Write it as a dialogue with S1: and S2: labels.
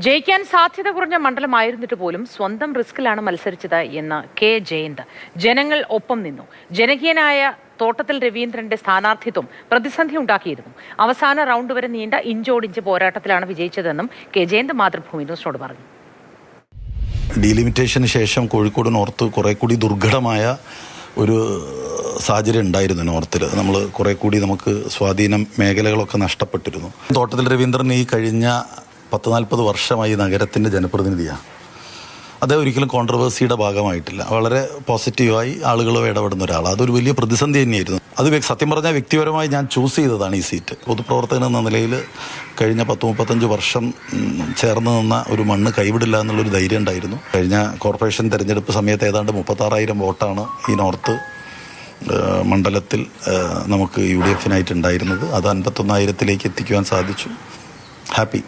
S1: ജയിക്കാൻ സാധ്യത കുറഞ്ഞ മണ്ഡലമായിരുന്നിട്ട് പോലും സ്വന്തം റിസ്കിലാണ് മത്സരിച്ചത് എന്ന് കെ ജയന്ത്. ജനങ്ങൾ ഒപ്പം നിന്നു. ജനകീയനായ തോട്ടത്തിൽ രവീന്ദ്രന്റെ സ്ഥാനാർത്ഥിത്വം പ്രതിസന്ധി ഉണ്ടാക്കിയിരുന്നു. അവസാന റൗണ്ട് വരെ നീണ്ട ഇഞ്ചോടിഞ്ച് പോരാട്ടത്തിലാണ് വിജയിച്ചതെന്നും കെ ജയന്ത് മാതൃഭൂമി ന്യൂസിനോട് പറഞ്ഞു.
S2: ഡീലിമിറ്റേഷന് ശേഷം കോഴിക്കോട് നോർത്ത് കുറെ കൂടി ദുർഘടമായ ഒരു സാഹചര്യം ഉണ്ടായിരുന്നു. നോർത്തിൽ നമ്മൾ കുറെ കൂടി നമുക്ക് സ്വാധീനം മേഖലകളൊക്കെ നഷ്ടപ്പെട്ടിരുന്നു. തോട്ടത്തിൽ രവീന്ദ്രൻ ഈ കഴിഞ്ഞ 10-40 വർഷമായി നഗരത്തിൻ്റെ ജനപ്രതിനിധിയാണ്. അത് ഒരിക്കലും കോൺട്രവേഴ്സിയുടെ ഭാഗമായിട്ടില്ല. വളരെ പോസിറ്റീവായി ആളുകളോ ഇടപെടുന്ന ഒരാളാണ്. അതൊരു വലിയ പ്രതിസന്ധി തന്നെയായിരുന്നു. അത് സത്യം പറഞ്ഞാൽ വ്യക്തിപരമായി ഞാൻ ചൂസ് ചെയ്തതാണ് ഈ സീറ്റ്. പൊതുപ്രവർത്തകൻ എന്ന നിലയിൽ കഴിഞ്ഞ 10-35 വർഷം ചേർന്ന് നിന്ന ഒരു മണ്ണ് കൈവിടില്ല എന്നുള്ളൊരു ധൈര്യം ഉണ്ടായിരുന്നു. കഴിഞ്ഞ കോർപ്പറേഷൻ തെരഞ്ഞെടുപ്പ് സമയത്ത് ഏതാണ്ട് 36,000 വോട്ടാണ് ഈ നോർത്ത് മണ്ഡലത്തിൽ നമുക്ക് UDF-നായിട്ട് ഉണ്ടായിരുന്നത്. അത് 51,000-ലേക്ക് എത്തിക്കുവാൻ സാധിച്ചു. ഹാപ്പി.